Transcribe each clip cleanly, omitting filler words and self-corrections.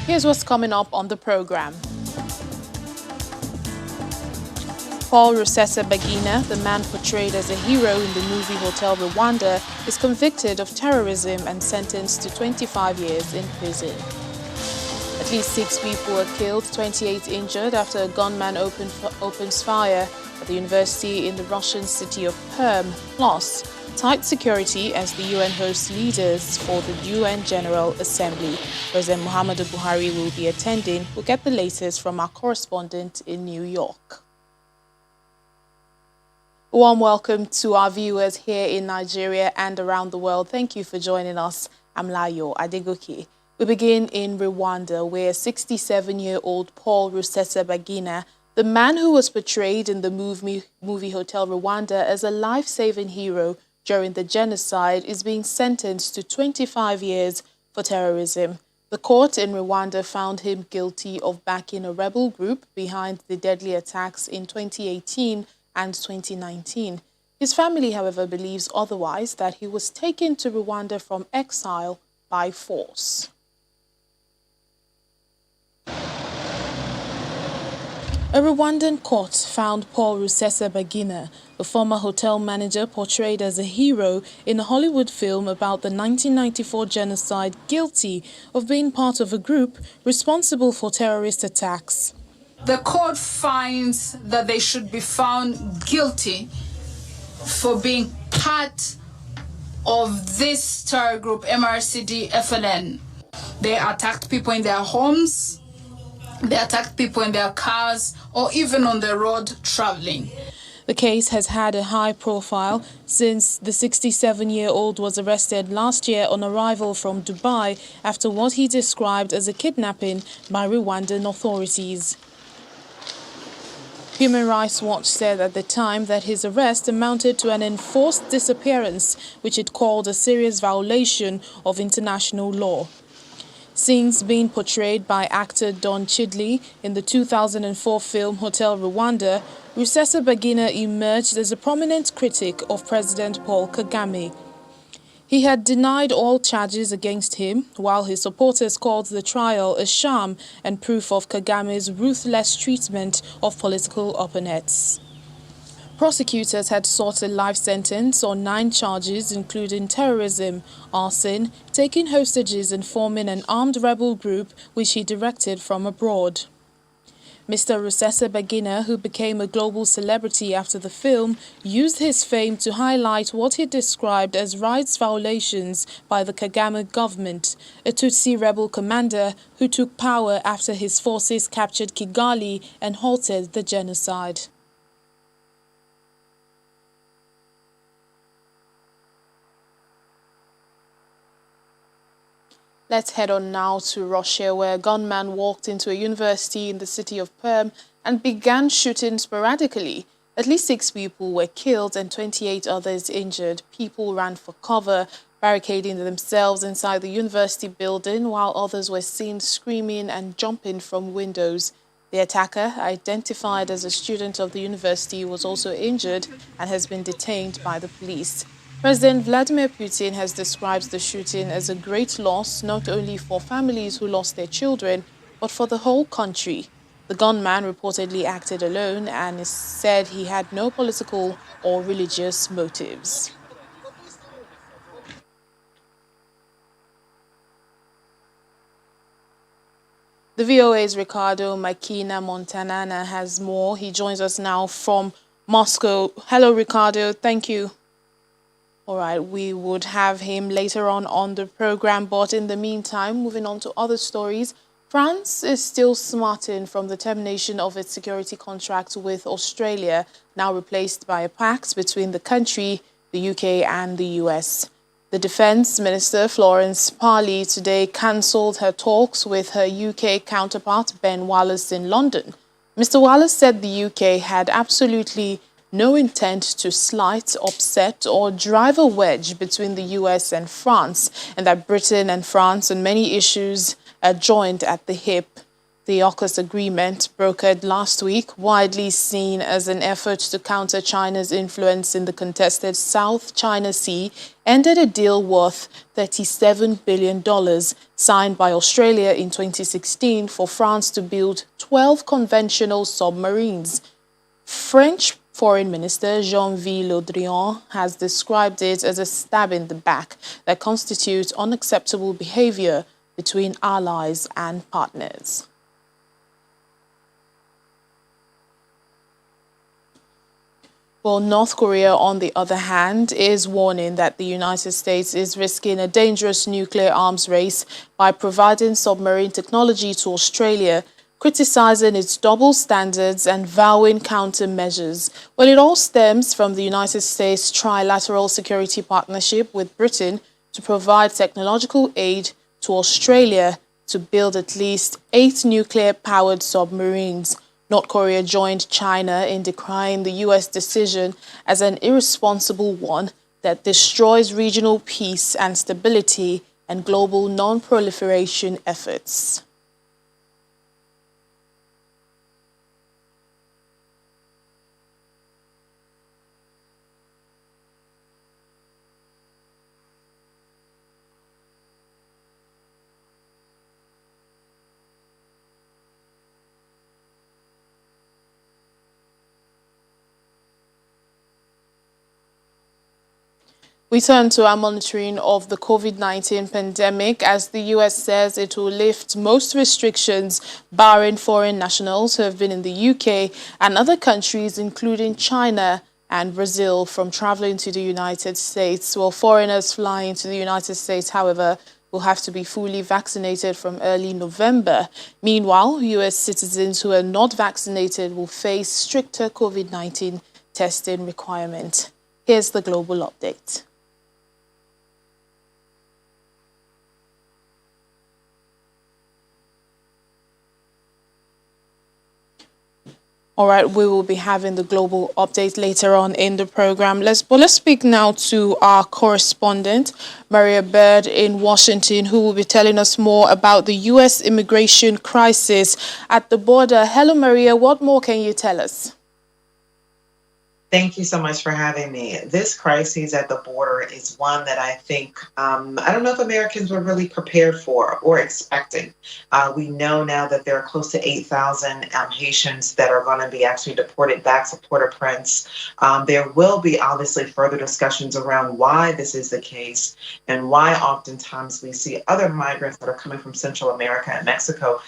Here's what's coming up on the program. Paul Rusesabagina, the man portrayed as a hero in the movie Hotel Rwanda, is convicted of terrorism and sentenced to 25 years in prison. At least 6 people were killed, 28 injured after a gunman opens fire at the university in the Russian city of Perm. Plus, tight security as the UN hosts leaders for the UN General Assembly. President Muhammadu Buhari will be attending. We'll get the latest from our correspondent in New York. A warm welcome to our viewers here in Nigeria and around the world. Thank you for joining us. I'm Layo Adegoke. We begin in Rwanda, where 67-year-old Paul Rusesabagina, the man who was portrayed in the movie Hotel Rwanda as a life-saving hero during the genocide, is being sentenced to 25 years for terrorism. The court in Rwanda found him guilty of backing a rebel group behind the deadly attacks in 2018 and 2019. His family, however, believes otherwise, that he was taken to Rwanda from exile by force. A Rwandan court found Paul Rusesabagina, a former hotel manager portrayed as a hero in a Hollywood film about the 1994 genocide, guilty of being part of a group responsible for terrorist attacks. The court finds that they should be found guilty for being part of this terror group, MRCD-FLN. They attacked people in their homes, they attacked people in their cars, or even on the road traveling. The case has had a high profile since the 67-year-old was arrested last year on arrival from Dubai after what he described as a kidnapping by Rwandan authorities. Human Rights Watch said at the time that his arrest amounted to an enforced disappearance, which it called a serious violation of international law. Since being portrayed by actor Don Chidley in the 2004 film Hotel Rwanda, Rusesabagina emerged as a prominent critic of President Paul Kagame. He had denied all charges against him, while his supporters called the trial a sham and proof of Kagame's ruthless treatment of political opponents. Prosecutors had sought a life sentence on 9 charges, including terrorism, arson, taking hostages and forming an armed rebel group which he directed from abroad. Mr. Rusesabagina, who became a global celebrity after the film, used his fame to highlight what he described as rights violations by the Kagame government, a Tutsi rebel commander who took power after his forces captured Kigali and halted the genocide. Let's head on now to Russia, where a gunman walked into a university in the city of Perm and began shooting sporadically. At least 6 people were killed and 28 others injured. People ran for cover, barricading themselves inside the university building, while others were seen screaming and jumping from windows. The attacker, identified as a student of the university, was also injured and has been detained by the police. President Vladimir Putin has described the shooting as a great loss, not only for families who lost their children, but for the whole country. The gunman reportedly acted alone and said he had no political or religious motives. The VOA's Ricardo Makina Montanana has more. He joins us now from Moscow. Hello, Ricardo. Thank you. All right, we would have him later on the program, but in the meantime, moving on to other stories, France is still smarting from the termination of its security contract with Australia, now replaced by a pact between the country, the UK and the US. The Defence Minister, Florence Parly, today cancelled her talks with her UK counterpart, Ben Wallace, in London. Mr. Wallace said the UK had absolutely no intent to slight, upset or drive a wedge between the US and France, and that Britain and France on many issues are joined at the hip. The AUKUS agreement, brokered last week, widely seen as an effort to counter China's influence in the contested South China Sea, ended a deal worth $37 billion signed by Australia in 2016 for France to build 12 conventional submarines. French Foreign Minister Jean-Yves Le Drian has described it as a stab in the back that constitutes unacceptable behavior between allies and partners. Well, North Korea, on the other hand, is warning that the United States is risking a dangerous nuclear arms race by providing submarine technology to Australia, criticizing its double standards and vowing countermeasures. Well, it all stems from the United States trilateral security partnership with Britain to provide technological aid to Australia to build at least 8 nuclear-powered submarines. North Korea joined China in decrying the U.S. decision as an irresponsible one that destroys regional peace and stability and global non-proliferation efforts. We turn to our monitoring of the COVID-19 pandemic as the U.S. says it will lift most restrictions barring foreign nationals who have been in the U.K. and other countries, including China and Brazil, from traveling to the United States. Well, foreigners flying to the United States, however, will have to be fully vaccinated from early November. Meanwhile, U.S. citizens who are not vaccinated will face stricter COVID-19 testing requirements. Here's the global update. All right, we will be having the global update later on in the program. Let's speak now to our correspondent, Maria Bird in Washington, who will be telling us more about the U.S. immigration crisis at the border. Hello, Maria. What more can you tell us? Thank you so much for having me. This crisis at the border is one that I think, I don't know if Americans were really prepared for or expecting. We know now that there are close to 8,000 Haitians that are going to be actually deported back to Port-au-Prince. There will be obviously further discussions around why this is the case and why oftentimes we see other migrants that are coming from Central America and Mexico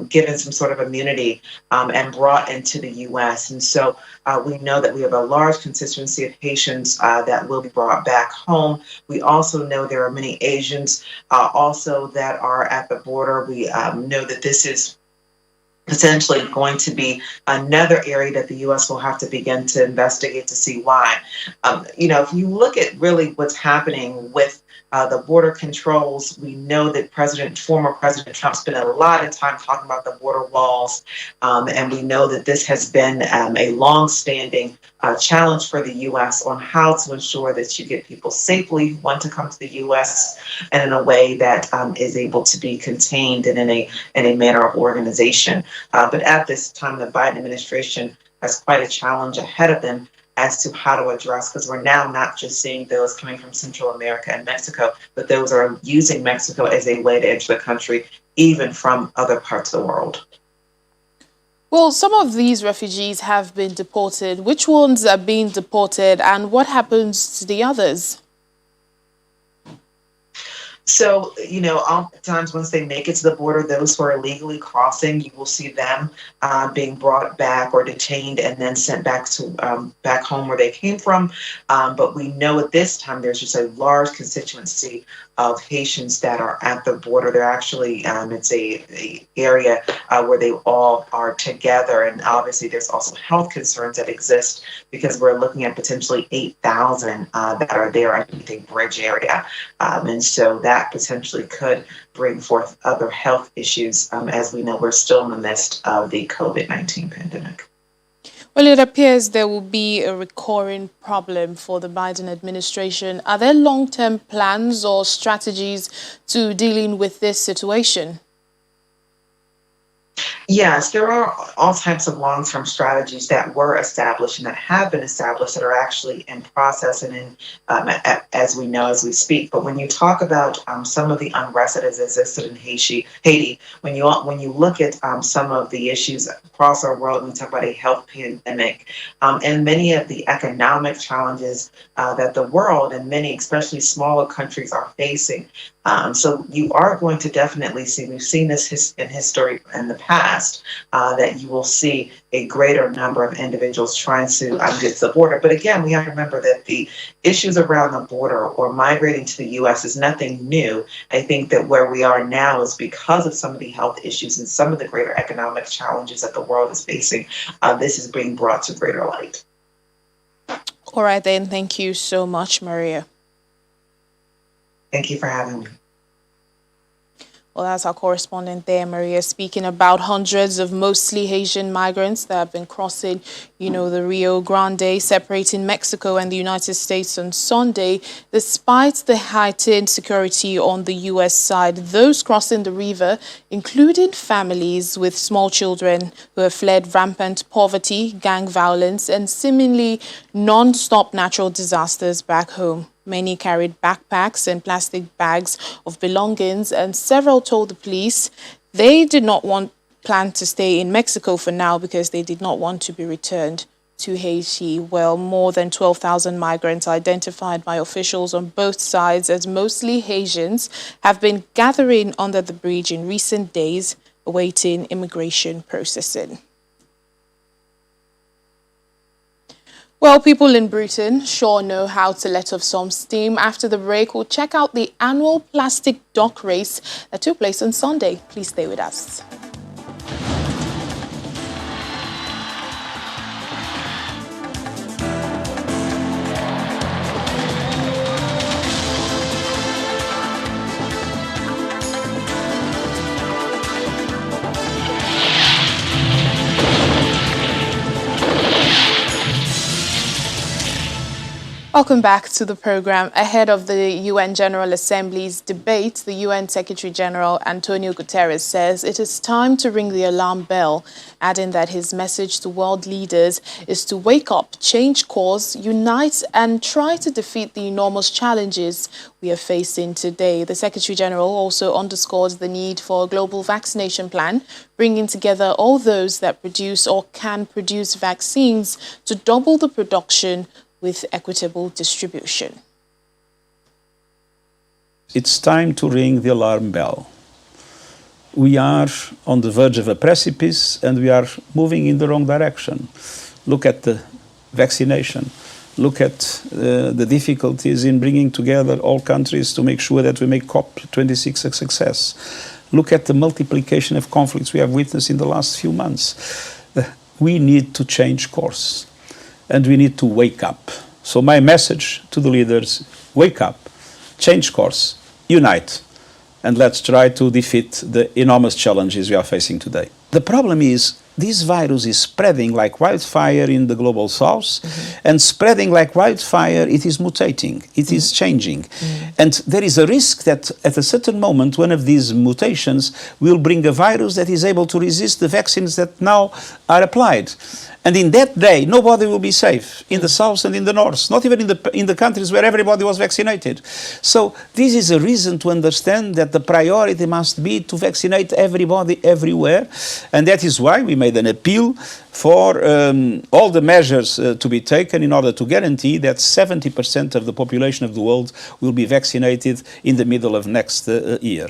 given some sort of immunity and brought into the U.S. And so we know that we have a large constituency of Haitians that will be brought back home. We also know there are many Asians also that are at the border. We know that this is potentially going to be another area that the U.S. will have to begin to investigate to see why. If you look at really what's happening with the border controls, we know that former President Trump spent a lot of time talking about the border walls, and we know that this has been a long-standing challenge for the U.S. on how to ensure that you get people safely who want to come to the U.S. and in a way that is able to be contained and in a manner of organization. But at this time, the Biden administration has quite a challenge ahead of them as to how to address, because we're now not just seeing those coming from Central America and Mexico, but those are using Mexico as a way to enter the country, even from other parts of the world. Well, some of these refugees have been deported. Which ones are being deported and what happens to the others? So, oftentimes once they make it to the border, those who are illegally crossing, you will see them being brought back or detained and then sent back to back home where they came from. But we know at this time there's just a large constituency of Haitians that are at the border. They're actually, it's a area where they all are together. And obviously there's also health concerns that exist because we're looking at potentially 8,000 that are there underneath a bridge area. And so that potentially could bring forth other health issues. As we know, we're still in the midst of the COVID-19 pandemic. Well, it appears there will be a recurring problem for the Biden administration. Are there long-term plans or strategies to dealing with this situation? Yes, there are all types of long-term strategies that were established and that have been established that are actually in process and in as we know as we speak. But when you talk about some of the unrest that has existed in Haiti, when you look at some of the issues across our world, and we talk about a health pandemic and many of the economic challenges that the world and many, especially smaller countries, are facing. So you are going to definitely see, we've seen this in history in the past, that you will see a greater number of individuals trying to get to the border. But again, we have to remember that the issues around the border or migrating to the U.S. is nothing new. I think that where we are now is because of some of the health issues and some of the greater economic challenges that the world is facing. This is being brought to greater light. All right, then. Thank you so much, Maria. Thank you for having me. Well, that's our correspondent there, Maria, speaking about hundreds of mostly Haitian migrants that have been crossing, the Rio Grande, separating Mexico and the United States on Sunday. Despite the heightened security on the U.S. side, those crossing the river, including families with small children who have fled rampant poverty, gang violence, and seemingly non-stop natural disasters back home. Many carried backpacks and plastic bags of belongings, and several told the police they did not plan to stay in Mexico for now because they did not want to be returned to Haiti. Well, more than 12,000 migrants identified by officials on both sides as mostly Haitians have been gathering under the bridge in recent days, awaiting immigration processing. Well, people in Britain sure know how to let off some steam. After the break, we'll check out the annual plastic dock race that took place on Sunday. Please stay with us. Welcome back to the program. Ahead of the UN General Assembly's debate, the UN Secretary General Antonio Guterres says it is time to ring the alarm bell, adding that his message to world leaders is to wake up, change course, unite, and try to defeat the enormous challenges we are facing today. The Secretary General also underscores the need for a global vaccination plan, bringing together all those that produce or can produce vaccines to double the production with equitable distribution. It's time to ring the alarm bell. We are on the verge of a precipice and we are moving in the wrong direction. Look at the vaccination. Look at the difficulties in bringing together all countries to make sure that we make COP26 a success. Look at the multiplication of conflicts we have witnessed in the last few months. We need to change course. And we need to wake up. So my message to the leaders, wake up, change course, unite, and let's try to defeat the enormous challenges we are facing today. The problem is this virus is spreading like wildfire in the global south, and spreading like wildfire, it is mutating, it is changing. And there is a risk that at a certain moment, one of these mutations will bring a virus that is able to resist the vaccines that now are applied. And in that day, nobody will be safe in the south and in the north, not even in the countries where everybody was vaccinated. So this is a reason to understand that the priority must be to vaccinate everybody everywhere. And that is why we made an appeal for all the measures to be taken in order to guarantee that 70% of the population of the world will be vaccinated in the middle of next year.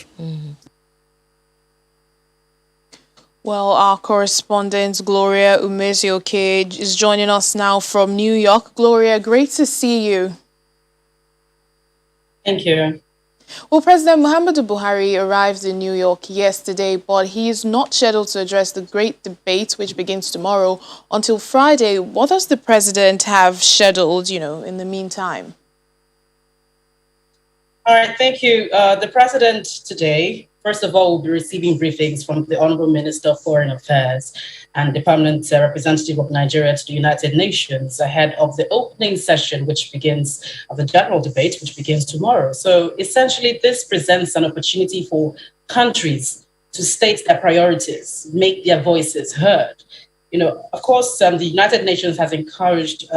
Well, our correspondent, Gloria Umezioke, is joining us now from New York. Gloria, great to see you. Thank you. Well, President Muhammadu Buhari arrived in New York yesterday, but he is not scheduled to address the great debate, which begins tomorrow, until Friday. What does the president have scheduled, in the meantime? All right, thank you. The president today, first of all, will be receiving briefings from the Honorable Minister of Foreign Affairs and the permanent representative of Nigeria to the United Nations ahead of the opening session, of the general debate, which begins tomorrow. So essentially, this presents an opportunity for countries to state their priorities, make their voices heard. Of course, the United Nations has encouraged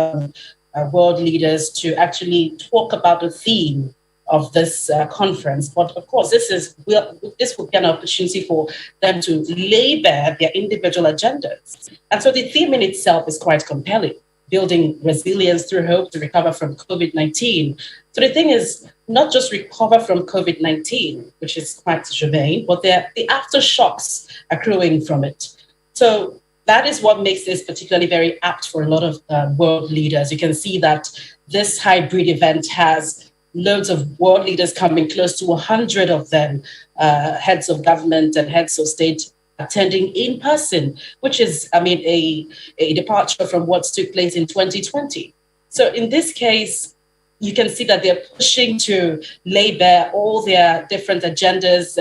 world leaders to actually talk about the theme of this conference. But of course, this will be an opportunity for them to lay bare their individual agendas. And so the theme in itself is quite compelling, building resilience through hope to recover from COVID-19. So the thing is, not just recover from COVID-19, which is quite germane, but the aftershocks accruing from it. So that is what makes this particularly very apt for a lot of world leaders. You can see that this hybrid event has loads of world leaders coming, close to 100 of them, heads of government and heads of state attending in person, which is, a departure from what took place in 2020. So in this case, you can see that they're pushing to lay bare all their different agendas.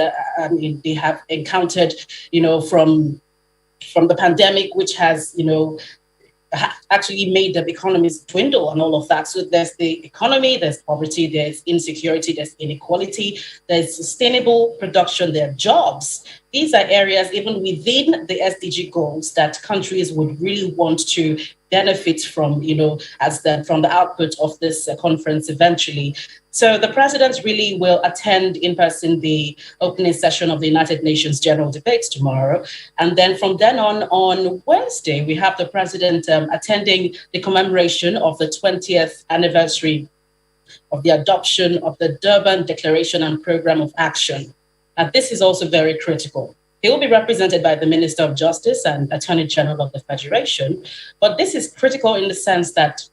They have encountered, from the pandemic, which has, actually made the economies dwindle and all of that. So there's the economy, there's poverty, there's insecurity, there's inequality, there's sustainable production, there are jobs. These are areas, even within the SDG goals, that countries would really want to benefit from, from the output of this conference eventually. So the president really will attend in person the opening session of the United Nations General Debates tomorrow. And then from then on Wednesday, we have the president attending the commemoration of the 20th anniversary of the adoption of the Durban Declaration and Programme of Action. And this is also very critical. He will be represented by the Minister of Justice and Attorney General of the Federation. But this is critical in the sense that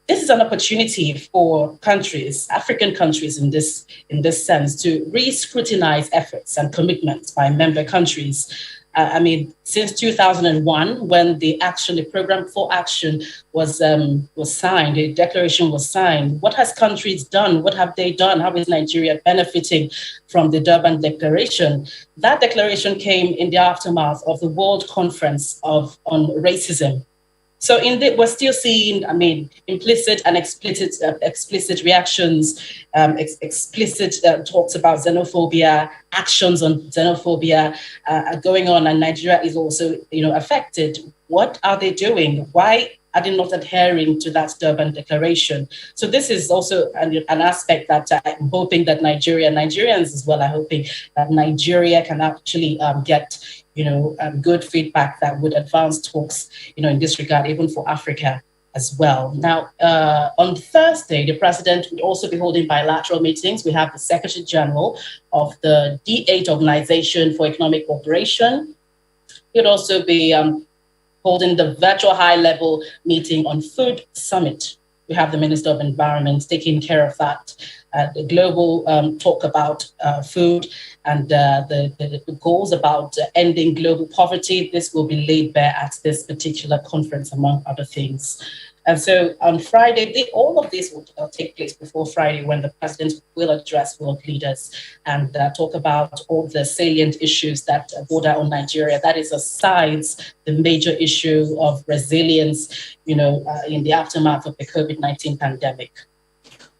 this is an opportunity for countries, African countries in this sense, to re-scrutinize efforts and commitments by member countries. Since 2001, when the Program for Action was signed, the declaration was signed, what has countries done? What have they done? How is Nigeria benefiting from the Durban Declaration? That declaration came in the aftermath of the World Conference on Racism. So we're still seeing, implicit and explicit reactions, explicit talks about xenophobia, actions on xenophobia going on, and Nigeria is also, affected. What are they doing? Why are they not adhering to that Durban Declaration? So this is also an aspect that I'm hoping that Nigerians as well are hoping that Nigeria can actually get good feedback that would advance talks, in this regard, even for Africa as well. Now, on Thursday, the president will also be holding bilateral meetings. We have the Secretary General of the D8 Organization for Economic Cooperation. He'll also be holding the virtual high-level meeting on Food Summit. We have the Minister of Environment taking care of that. The global talk about food and the goals about ending global poverty. This will be laid bare at this particular conference, among other things. And so on Friday, all of this will take place before Friday, when the president will address world leaders and talk about all the salient issues that border on Nigeria. That is aside the major issue of resilience, in the aftermath of the COVID-19 pandemic.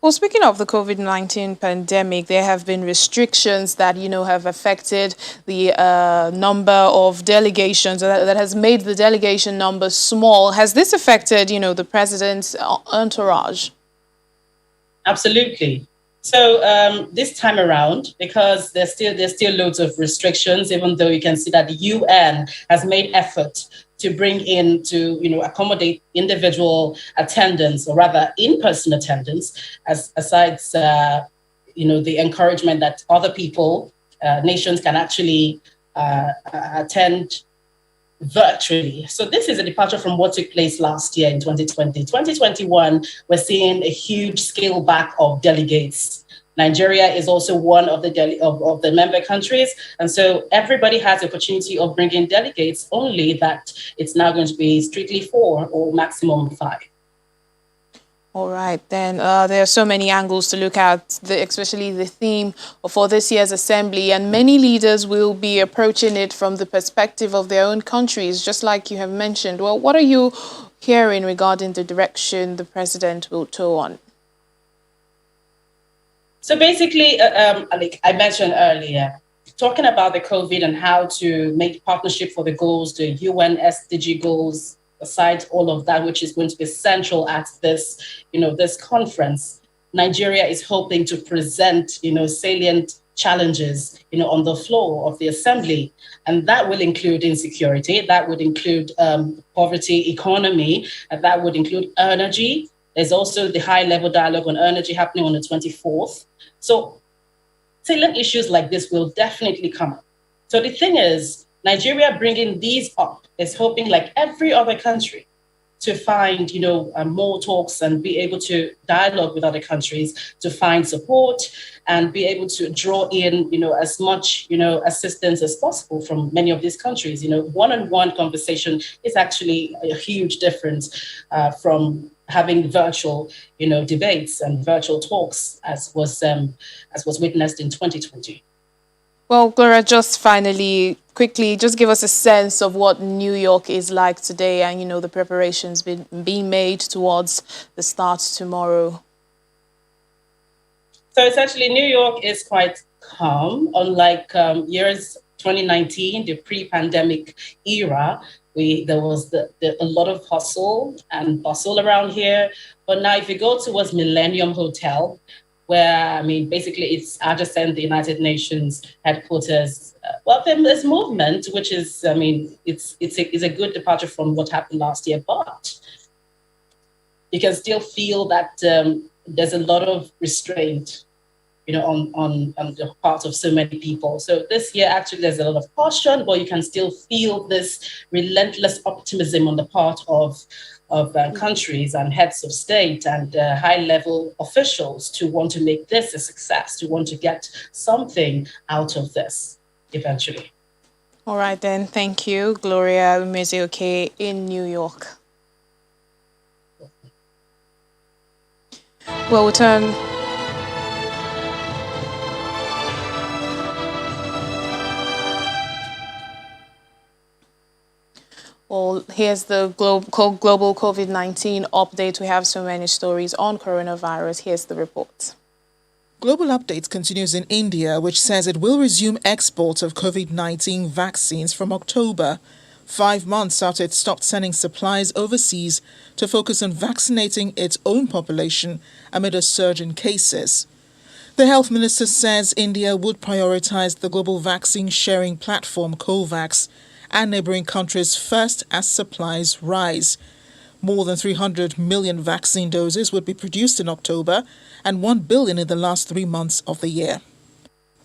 Well, speaking of the COVID-19 pandemic, there have been restrictions that, have affected the number of delegations, that has made the delegation number small. Has this affected, the president's entourage? Absolutely. So this time around, because there's still loads of restrictions, even though you can see that the UN has made effort to bring in, to accommodate individual attendance, or rather in-person attendance, aside the encouragement that other people, nations can actually attend virtually. So this is a departure from what took place last year in 2020. 2021, we're seeing a huge scale back of delegates. Nigeria is also one of the member countries. And so everybody has the opportunity of bringing delegates, only that it's now going to be strictly 4 or maximum 5. All right, then there are so many angles to look at, especially the theme for this year's assembly, and many leaders will be approaching it from the perspective of their own countries, just like you have mentioned. Well, what are you hearing regarding the direction the president will tow on? So basically, like I mentioned earlier, talking about the COVID and how to make partnership for the goals, the UN SDG goals, aside all of that, which is going to be central at this, this conference, Nigeria is hoping to present, salient challenges, on the floor of the assembly. And that will include insecurity, that would include poverty, economy, and that would include energy. There's also the high-level dialogue on energy happening on the 24th. So salient issues like this will definitely come up. So the thing is, Nigeria bringing these up is hoping, like every other country, to find, more talks and be able to dialogue with other countries to find support and be able to draw in, as much, assistance as possible from many of these countries. One-on-one conversation is actually a huge difference from having virtual, debates and virtual talks, as was witnessed in 2020. Well, Gloria, just finally, quickly, just give us a sense of what New York is like today and, the preparations being made towards the start tomorrow. So essentially, New York is quite calm, unlike years 2019, the pre-pandemic era. There was a lot of hustle and bustle around here. But now if you go towards Millennium Hotel, where, basically it's adjacent the United Nations headquarters. There's movement, which is, it's a good departure from what happened last year, but you can still feel that there's a lot of restraint, on the part of so many people. So this year, actually, there's a lot of caution, but you can still feel this relentless optimism on the part of countries and heads of state and high-level officials to want to make this a success, to want to get something out of this eventually. All right, then. Thank you, Gloria Umezioke in New York. Well, we'll turn... Well, here's the global COVID-19 update. We have so many stories on coronavirus. Here's the report. Global Update continues in India, which says it will resume exports of COVID-19 vaccines from October, 5 months after it stopped sending supplies overseas to focus on vaccinating its own population amid a surge in cases. The health minister says India would prioritize the global vaccine sharing platform COVAX and neighboring countries first as supplies rise. More than 300 million vaccine doses would be produced in October and 1 billion in the last 3 months of the year.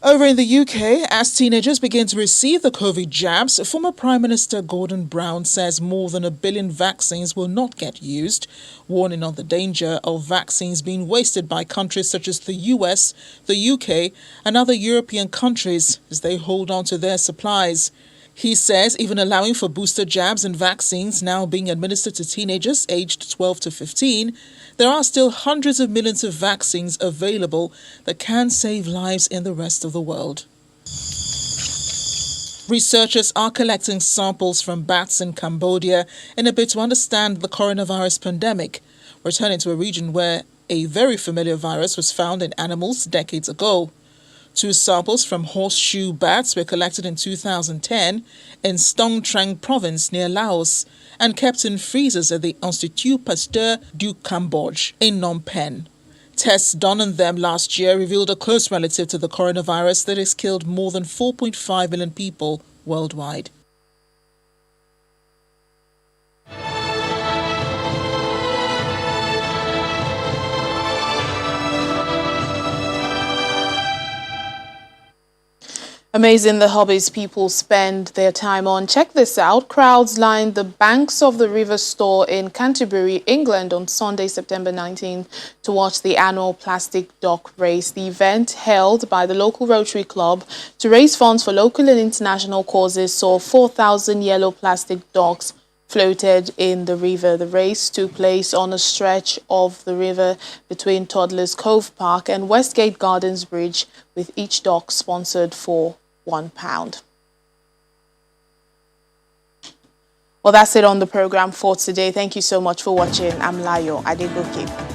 Over in the UK, as teenagers begin to receive the COVID jabs, former Prime Minister Gordon Brown says more than 1 billion vaccines will not get used, warning of the danger of vaccines being wasted by countries such as the US, the UK and other European countries as they hold on to their supplies. He says even allowing for booster jabs and vaccines now being administered to teenagers aged 12 to 15, there are still hundreds of millions of vaccines available that can save lives in the rest of the world. Researchers are collecting samples from bats in Cambodia in a bid to understand the coronavirus pandemic, returning to a region where a very familiar virus was found in animals decades ago. 2 samples from horseshoe bats were collected in 2010 in Stong Trang province near Laos and kept in freezers at the Institut Pasteur du Cambodge in Phnom Penh. Tests done on them last year revealed a close relative to the coronavirus that has killed more than 4.5 million people worldwide. Amazing the hobbies people spend their time on. Check this out. Crowds lined the banks of the River Store in Canterbury, England on Sunday, September 19th to watch the annual plastic dock race. The event, held by the local Rotary Club to raise funds for local and international causes, saw 4,000 yellow plastic docks floated in the river. The race took place on a stretch of the river between Toddlers Cove Park and Westgate Gardens Bridge, with each dock sponsored for £1. Well, that's it on the program for today. Thank you so much for watching. I'm Layo Adegoke.